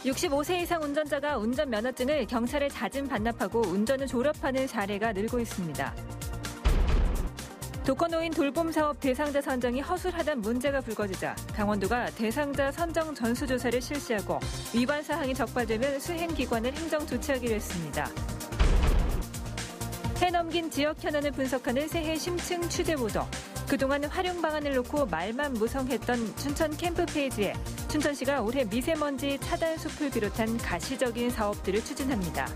65세 이상 운전자가 운전면허증을 경찰에 자진 반납하고 운전을 졸업하는 사례가 늘고 있습니다. 독거노인 돌봄사업 대상자 선정이 허술하다는 문제가 불거지자 강원도가 대상자 선정 전수조사를 실시하고 위반 사항이 적발되면 수행기관을 행정조치하기로 했습니다. 해 넘긴 지역 현안을 분석하는 새해 심층 취재보도. 그동안 활용 방안을 놓고 말만 무성했던 춘천 캠프 페이지에 춘천시가 올해 미세먼지 차단 숲을 비롯한 가시적인 사업들을 추진합니다.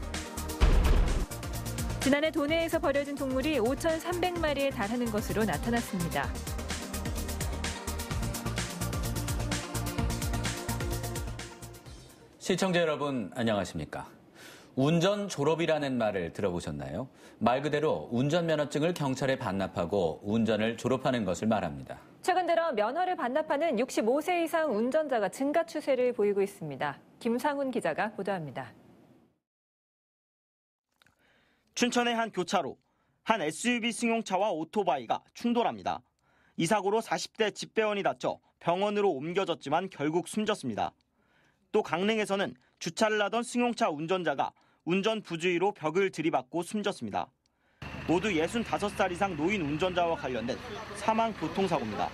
지난해 도내에서 버려진 동물이 5,300마리에 달하는 것으로 나타났습니다. 시청자 여러분, 안녕하십니까? 운전 졸업이라는 말을 들어보셨나요? 말 그대로 운전면허증을 경찰에 반납하고 운전을 졸업하는 것을 말합니다. 최근 들어 면허를 반납하는 65세 이상 운전자가 증가 추세를 보이고 있습니다. 김상훈 기자가 보도합니다. 춘천의 한 교차로, 한 SUV 승용차와 오토바이가 충돌합니다. 이 사고로 40대 집배원이 다쳐 병원으로 옮겨졌지만 결국 숨졌습니다. 또 강릉에서는 주차를 하던 승용차 운전자가 운전 부주의로 벽을 들이받고 숨졌습니다. 모두 65살 이상 노인 운전자와 관련된 사망 교통사고입니다.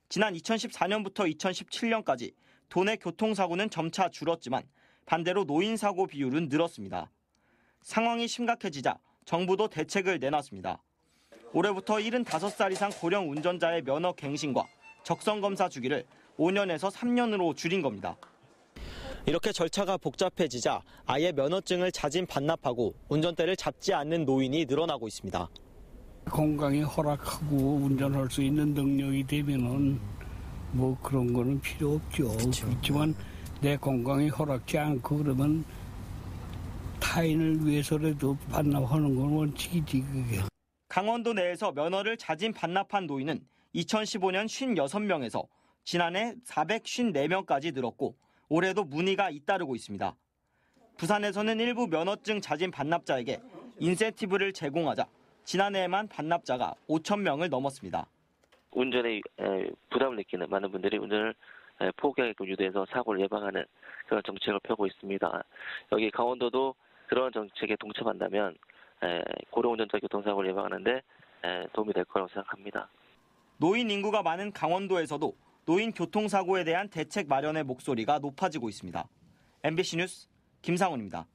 지난 2014년부터 2017년까지 도내 교통사고는 점차 줄었지만 반대로 노인 사고 비율은 늘었습니다. 상황이 심각해지자 정부도 대책을 내놨습니다. 올해부터 75살 이상 고령 운전자의 면허 갱신과 적성검사 주기를 5년에서 3년으로 줄인 겁니다. 이렇게 절차가 복잡해지자 아예 면허증을 자진 반납하고 운전대를 잡지 않는 노인이 늘어나고 있습니다. 건강이 허락하고 운전할 수 있는 능력이 되면은 뭐 그런 거는 필요 없죠. 그렇지만 내 건강이 허락지 않고 그러면 타인을 위해서라도 반납하는 건 원칙이지 그게. 강원도 내에서 면허를 자진 반납한 노인은 2015년 56명에서 지난해 454명까지 늘었고 올해도 문의가 잇따르고 있습니다. 부산에서는 일부 면허증 자진 반납자에게 인센티브를 제공하자 지난해에만 반납자가 5,000명을 넘었습니다. 운전에 부담을 느끼는 많은 분들이 운전을 포기하게끔 유도해서 사고를 예방하는 그런 정책을 펴고 있습니다. 여기 강원도도 그런 정책에 동참한다면 고령 운전자 교통사고를 예방하는 데 도움이 될 거라고 생각합니다. 노인 인구가 많은 강원도에서도 노인 교통사고에 대한 대책 마련의 목소리가 높아지고 있습니다. MBC 뉴스 김상훈입니다.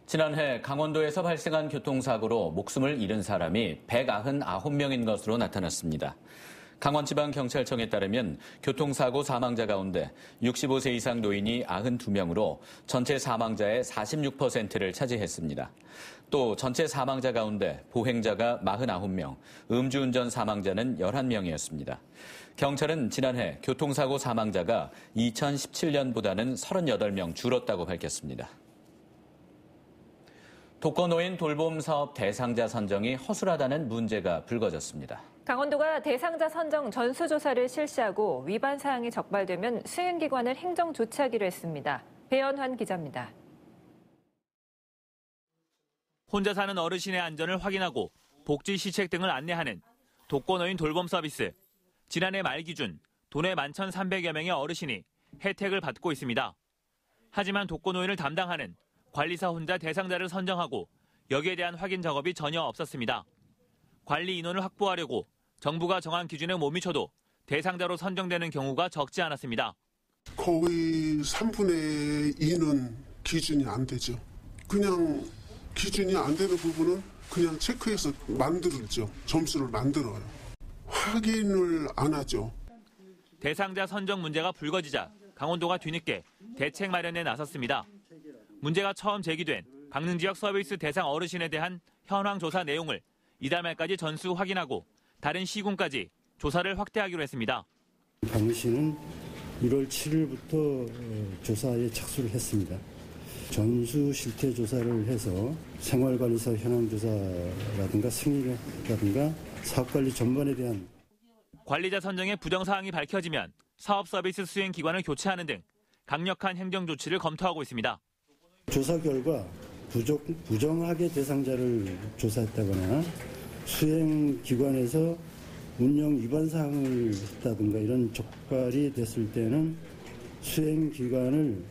지난해 강원도에서 발생한 교통사고로 목숨을 잃은 사람이 199명인 것으로 나타났습니다. 강원지방경찰청에 따르면 교통사고 사망자 가운데 65세 이상 노인이 92명으로 전체 사망자의 46%를 차지했습니다. 또 전체 사망자 가운데 보행자가 49명, 음주운전 사망자는 11명이었습니다. 경찰은 지난해 교통사고 사망자가 2017년보다는 38명 줄었다고 밝혔습니다. 독거노인 돌봄사업 대상자 선정이 허술하다는 문제가 불거졌습니다. 강원도가 대상자 선정 전수조사를 실시하고 위반 사항이 적발되면 수행기관을 행정조치하기로 했습니다. 배연환 기자입니다. 혼자 사는 어르신의 안전을 확인하고 복지 시책 등을 안내하는 독거노인 돌봄 서비스. 지난해 말 기준 도내 11,300여 명의 어르신이 혜택을 받고 있습니다. 하지만 독거노인을 담당하는 관리사 혼자 대상자를 선정하고 여기에 대한 확인 작업이 전혀 없었습니다. 관리 인원을 확보하려고 정부가 정한 기준에 못 미쳐도 대상자로 선정되는 경우가 적지 않았습니다. 거의 3분의 2는 기준이 안 되죠. 그냥 기준이 안 되는 부분은 그냥 체크해서 만들죠. 점수를 만들어요. 확인을 안 하죠. 대상자 선정 문제가 불거지자 강원도가 뒤늦게 대책 마련에 나섰습니다. 문제가 처음 제기된 강릉 지역 서비스 대상 어르신에 대한 현황 조사 내용을 이달 말까지 전수 확인하고 다른 시군까지 조사를 확대하기로 했습니다. 강릉시는 1월 7일부터 조사에 착수를 했습니다. 전수 실태 조사를 해서 생활관리사 현황 조사라든가 승인이라든가 사업관리 전반에 대한 관리자 선정의 부정사항이 밝혀지면 사업 서비스 수행 기관을 교체하는 등 강력한 행정 조치를 검토하고 있습니다. 조사 결과 부정하게 대상자를 조사했다거나 수행기관에서 운영 위반 사항을 했다든가 이런 적발이 됐을 때는 수행 기간을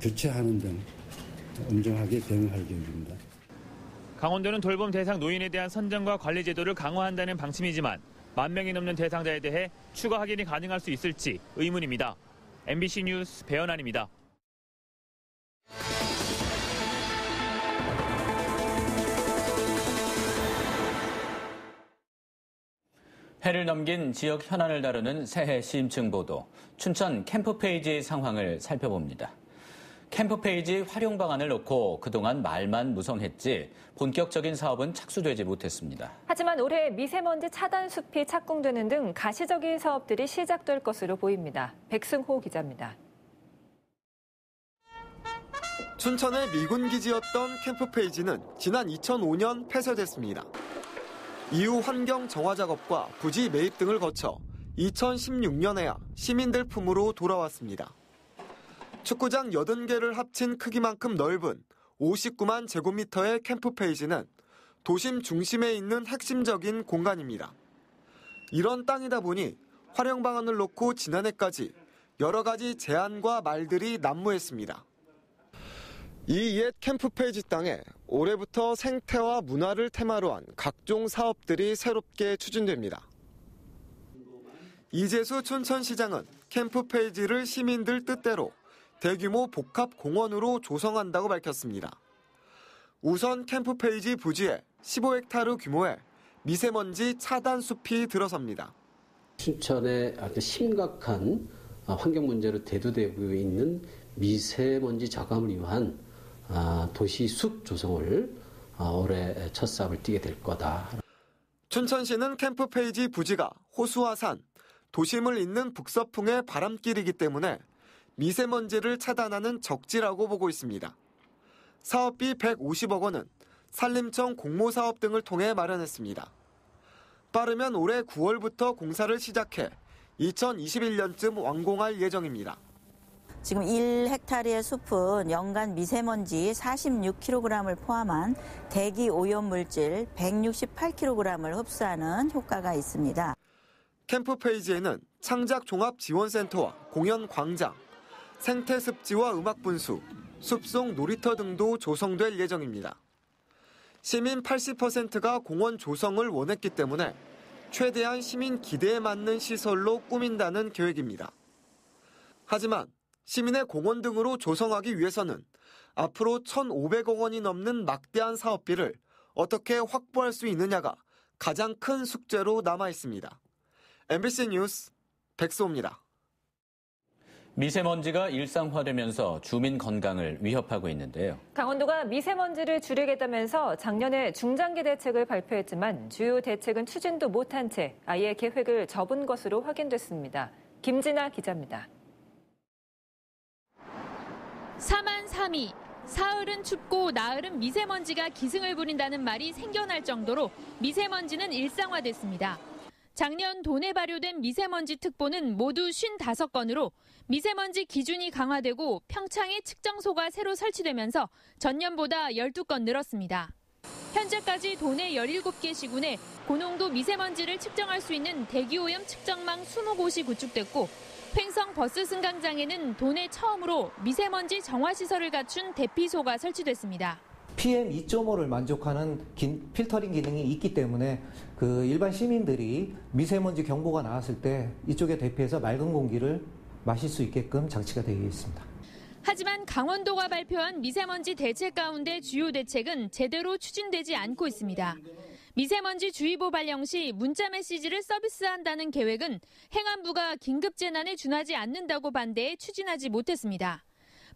교체하는 등 엄정하게 대응할 계획입니다. 강원도는 돌봄 대상 노인에 대한 선정과 관리 제도를 강화한다는 방침이지만 10,000명이 넘는 대상자에 대해 추가 확인이 가능할 수 있을지 의문입니다. MBC 뉴스 배현환입니다. 해를 넘긴 지역 현안을 다루는 새해 심층 보도, 춘천 캠프페이지 상황을 살펴봅니다. 캠프페이지 활용 방안을 놓고 그동안 말만 무성했지 본격적인 사업은 착수되지 못했습니다. 하지만 올해 미세먼지 차단 숲이 착공되는 등 가시적인 사업들이 시작될 것으로 보입니다. 백승호 기자입니다. 춘천의 미군 기지였던 캠프페이지는 지난 2005년 폐쇄됐습니다. 이후 환경 정화 작업과 부지 매입 등을 거쳐 2016년에야 시민들 품으로 돌아왔습니다. 축구장 80개를 합친 크기만큼 넓은 59만 제곱미터의 캠프페이지는 도심 중심에 있는 핵심적인 공간입니다. 이런 땅이다 보니 활용 방안을 놓고 지난해까지 여러 가지 제안과 말들이 난무했습니다. 이 옛 캠프페이지 땅에 올해부터 생태와 문화를 테마로 한 각종 사업들이 새롭게 추진됩니다. 이재수 춘천시장은 캠프페이지를 시민들 뜻대로 대규모 복합공원으로 조성한다고 밝혔습니다. 우선 캠프페이지 부지에 15헥타르 규모의 미세먼지 차단 숲이 들어섭니다. 춘천의 아주 심각한 환경 문제로 대두되고 있는 미세먼지 저감을 위한 도시 숲 조성을 올해 첫 삽을 띄게 될 거다. 춘천시는 캠프페이지 부지가 호수와 산, 도심을 잇는 북서풍의 바람길이기 때문에 미세먼지를 차단하는 적지라고 보고 있습니다. 사업비 150억 원은 산림청 공모사업 등을 통해 마련했습니다. 빠르면 올해 9월부터 공사를 시작해 2021년쯤 완공할 예정입니다. 지금 1헥타르의 숲은 연간 미세먼지 46kg을 포함한 대기 오염물질 168kg을 흡수하는 효과가 있습니다. 캠프페이지에는 창작종합지원센터와 공연광장, 생태습지와 음악분수, 숲속 놀이터 등도 조성될 예정입니다. 시민 80%가 공원 조성을 원했기 때문에 최대한 시민 기대에 맞는 시설로 꾸민다는 계획입니다. 하지만 시민의 공원 등으로 조성하기 위해서는 앞으로 1,500억 원이 넘는 막대한 사업비를 어떻게 확보할 수 있느냐가 가장 큰 숙제로 남아 있습니다. MBC 뉴스 백소입니다. 미세먼지가 일상화되면서 주민 건강을 위협하고 있는데요. 강원도가 미세먼지를 줄이겠다면서 작년에 중장기 대책을 발표했지만 주요 대책은 추진도 못한 채 아예 계획을 접은 것으로 확인됐습니다. 김진아 기자입니다. 사만삼이, 사흘은 춥고 나흘은 미세먼지가 기승을 부린다는 말이 생겨날 정도로 미세먼지는 일상화됐습니다. 작년 도내 발효된 미세먼지 특보는 모두 55건으로 미세먼지 기준이 강화되고 평창에 측정소가 새로 설치되면서 전년보다 12건 늘었습니다. 현재까지 도내 17개 시군에 고농도 미세먼지를 측정할 수 있는 대기오염 측정망 20곳이 구축됐고 횡성 버스 승강장에는 도내 처음으로 미세먼지 정화시설을 갖춘 대피소가 설치됐습니다. PM2.5를 만족하는 필터링 기능이 있기 때문에 일반 시민들이 미세먼지 경보가 나왔을 때 이쪽에 대피해서 맑은 공기를 마실 수 있게끔 장치가 되어 있습니다. 하지만 강원도가 발표한 미세먼지 대책 가운데 주요 대책은 제대로 추진되지 않고 있습니다. 미세먼지 주의보 발령 시 문자 메시지를 서비스한다는 계획은 행안부가 긴급재난에 준하지 않는다고 반대해 추진하지 못했습니다.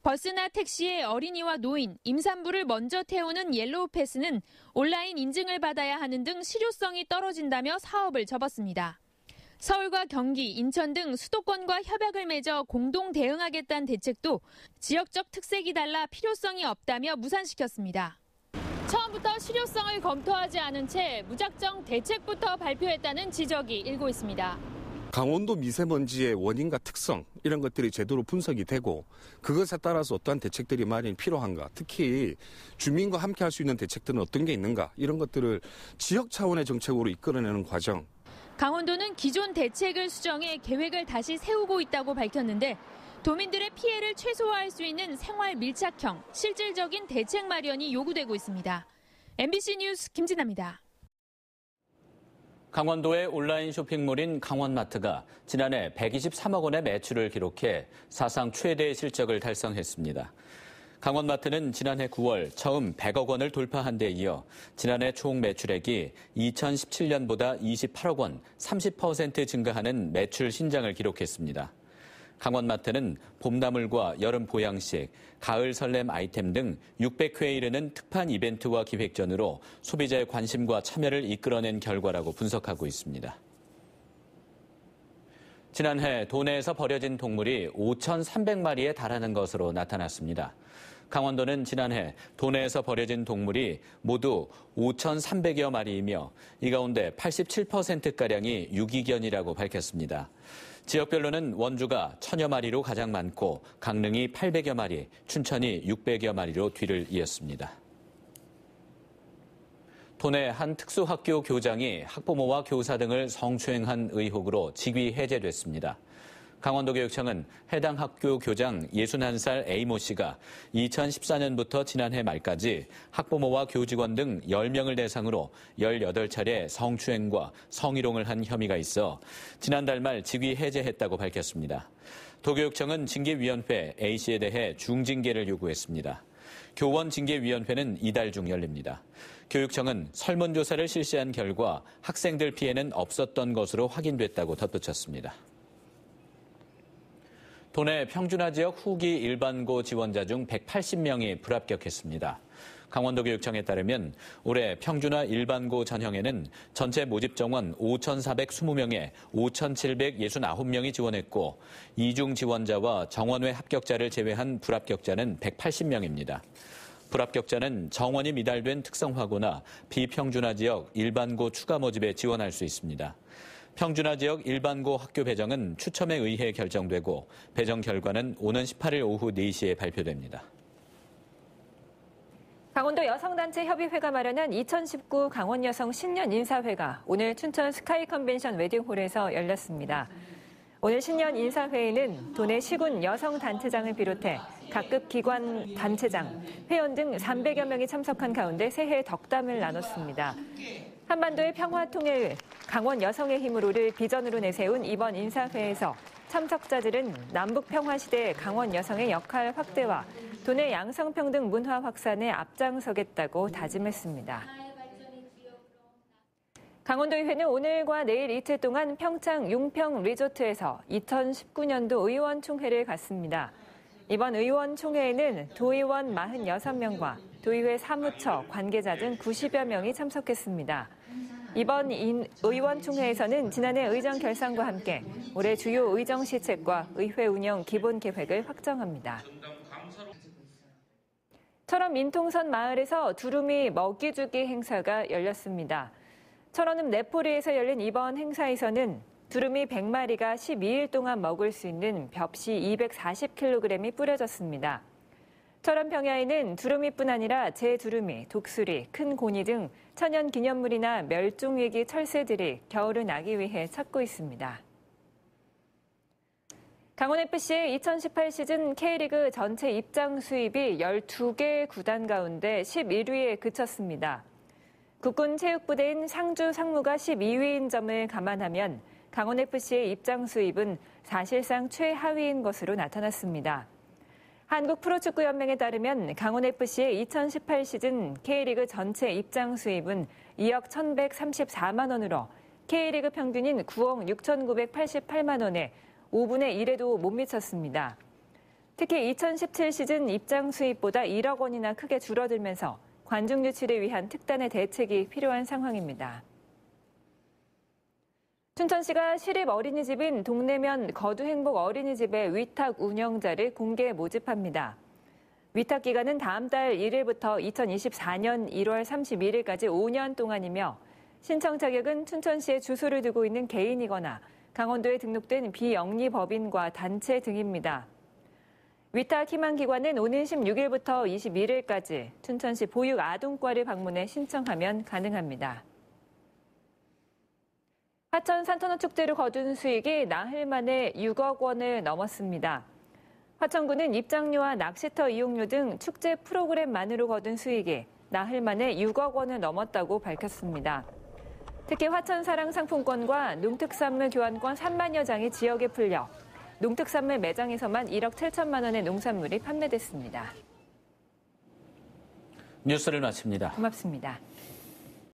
버스나 택시에 어린이와 노인, 임산부를 먼저 태우는 옐로우 패스는 온라인 인증을 받아야 하는 등 실효성이 떨어진다며 사업을 접었습니다. 서울과 경기, 인천 등 수도권과 협약을 맺어 공동 대응하겠다는 대책도 지역적 특색이 달라 필요성이 없다며 무산시켰습니다. 처음부터 실효성을 검토하지 않은 채 무작정 대책부터 발표했다는 지적이 일고 있습니다. 강원도 미세먼지의 원인과 특성 이런 것들이 제대로 분석이 되고 그것에 따라서 어떠한 대책들이 마련이 필요한가, 특히 주민과 함께 할 수 있는 대책들은 어떤 게 있는가 이런 것들을 지역 차원의 정책으로 이끌어내는 과정. 강원도는 기존 대책을 수정해 계획을 다시 세우고 있다고 밝혔는데 도민들의 피해를 최소화할 수 있는 생활 밀착형, 실질적인 대책 마련이 요구되고 있습니다. MBC 뉴스 김진아입니다. 강원도의 온라인 쇼핑몰인 강원마트가 지난해 123억 원의 매출을 기록해 사상 최대의 실적을 달성했습니다. 강원마트는 지난해 9월 처음 100억 원을 돌파한 데 이어 지난해 총 매출액이 2017년보다 28억 원, 30% 증가하는 매출 신장을 기록했습니다. 강원마트는 봄나물과 여름 보양식, 가을 설렘 아이템 등 600회에 이르는 특판 이벤트와 기획전으로 소비자의 관심과 참여를 이끌어낸 결과라고 분석하고 있습니다. 지난해 도내에서 버려진 동물이 5,300마리에 달하는 것으로 나타났습니다. 강원도는 지난해 도내에서 버려진 동물이 모두 5,300여 마리이며 이 가운데 87%가량이 유기견이라고 밝혔습니다. 지역별로는 원주가 1,000여 마리로 가장 많고 강릉이 800여 마리, 춘천이 600여 마리로 뒤를 이었습니다. 도내 한 특수학교 교장이 학부모와 교사 등을 성추행한 의혹으로 직위 해제됐습니다. 강원도교육청은 해당 학교 교장 61살 A모 씨가 2014년부터 지난해 말까지 학부모와 교직원 등 10명을 대상으로 18차례 성추행과 성희롱을 한 혐의가 있어 지난달 말 직위 해제했다고 밝혔습니다. 도교육청은 징계위원회 A씨에 대해 중징계를 요구했습니다. 교원징계위원회는 이달 중 열립니다. 교육청은 설문조사를 실시한 결과 학생들 피해는 없었던 것으로 확인됐다고 덧붙였습니다. 도내 평준화 지역 후기 일반고 지원자 중 180명이 불합격했습니다. 강원도교육청에 따르면 올해 평준화 일반고 전형에는 전체 모집 정원 5,420명에 5,769명이 지원했고 이중 지원자와 정원외 합격자를 제외한 불합격자는 180명입니다. 불합격자는 정원이 미달된 특성화고나 비평준화 지역 일반고 추가 모집에 지원할 수 있습니다. 평준화 지역 일반고 학교 배정은 추첨에 의해 결정되고 배정 결과는 오는 18일 오후 4시에 발표됩니다. 강원도 여성단체 협의회가 마련한 2019 강원여성 신년 인사회가 오늘 춘천 스카이 컨벤션 웨딩홀에서 열렸습니다. 오늘 신년 인사회에는 도내 시군 여성단체장을 비롯해 각급 기관 단체장, 회원 등 300여 명이 참석한 가운데 새해 덕담을 나눴습니다. 한반도의 평화 통일, 강원 여성의 힘으로를 비전으로 내세운 이번 인사회에서 참석자들은 남북 평화 시대 강원 여성의 역할 확대와 도내 양성평등 문화 확산에 앞장서겠다고 다짐했습니다. 강원도의회는 오늘과 내일 이틀 동안 평창 용평 리조트에서 2019년도 의원총회를 갖습니다. 이번 의원총회에는 도의원 46명과 도의회 사무처, 관계자 등 90여 명이 참석했습니다. 이번 의원총회에서는 지난해 의정 결산과 함께 올해 주요 의정 시책과 의회 운영 기본 계획을 확정합니다. 철원 민통선 마을에서 두루미 먹이주기 행사가 열렸습니다. 철원읍 내포리에서 열린 이번 행사에서는 두루미 100마리가 12일 동안 먹을 수 있는 벽시 240kg이 뿌려졌습니다. 철원 평야에는 두루미뿐 아니라 제두루미, 독수리, 큰 고니 등 천연 기념물이나 멸종위기 철새들이 겨울을 나기 위해 찾고 있습니다. 강원FC의 2018 시즌 K리그 전체 입장 수입이 12개 구단 가운데 11위에 그쳤습니다. 국군 체육부대인 상주 상무가 12위인 점을 감안하면 강원FC의 입장 수입은 사실상 최하위인 것으로 나타났습니다. 한국프로축구연맹에 따르면 강원FC의 2018 시즌 K리그 전체 입장 수입은 2억 1,134만 원으로 K리그 평균인 9억 6,988만 원에 5분의 1에도 못 미쳤습니다. 특히 2017 시즌 입장 수입보다 1억 원이나 크게 줄어들면서 관중 유치를 위한 특단의 대책이 필요한 상황입니다. 춘천시가 시립 어린이집인 동래면 거두행복 어린이집의 위탁 운영자를 공개 모집합니다. 위탁 기간은 다음 달 1일부터 2024년 1월 31일까지 5년 동안이며 신청 자격은 춘천시에 주소를 두고 있는 개인이거나 강원도에 등록된 비영리법인과 단체 등입니다. 위탁 희망기관은 오는 16일부터 21일까지 춘천시 보육아동과를 방문해 신청하면 가능합니다. 화천 산터너 축제로 거둔 수익이 나흘 만에 6억 원을 넘었습니다. 화천군은 입장료와 낚시터 이용료 등 축제 프로그램만으로 거둔 수익이 나흘 만에 6억 원을 넘었다고 밝혔습니다. 특히 화천사랑 상품권과 농특산물 교환권 3만여 장이 지역에 풀려 농특산물 매장에서만 1억 7천만 원의 농산물이 판매됐습니다. 뉴스를 마칩니다. 고맙습니다.